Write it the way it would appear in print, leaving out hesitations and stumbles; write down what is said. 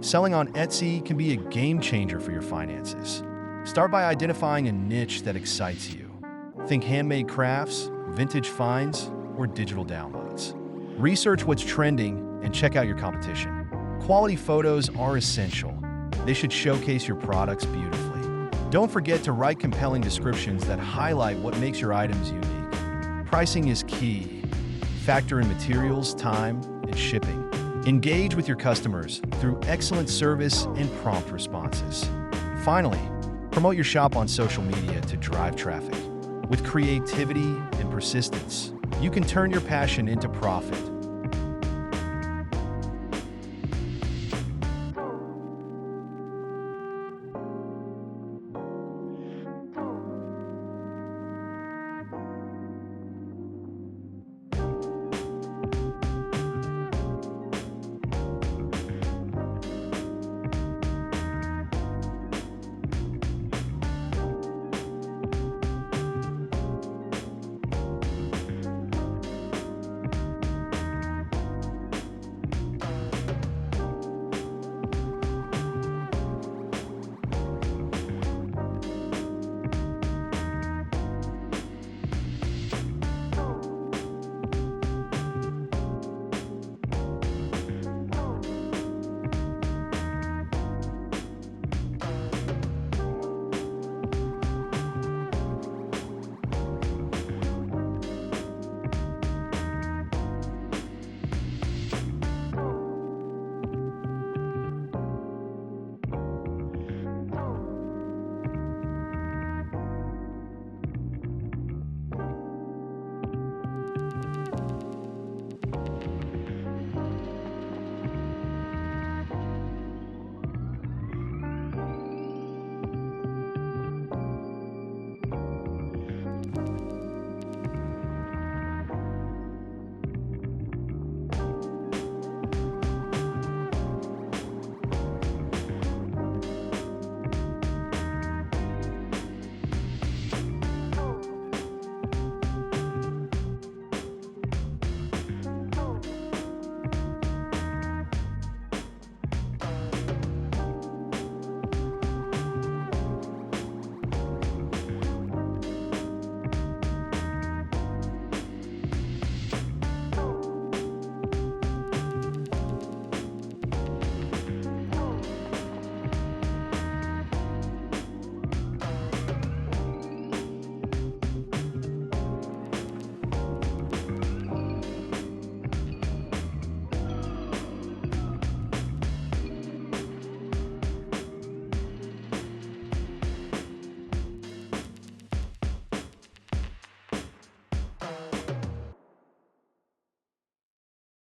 Selling on Etsy can be a game changer for your finances. Start by identifying a niche that excites you. Think handmade crafts, vintage finds, or digital downloads. Research what's trending and check out your competition. Quality photos are essential. They should showcase your products beautifully. Don't forget to write compelling descriptions that highlight what makes your items unique. Pricing is key. Factor in materials, time, and shipping. Engage with your customers through excellent service and prompt responses. Finally, promote your shop on social media to drive traffic. With creativity and persistence, you can turn your passion into profit.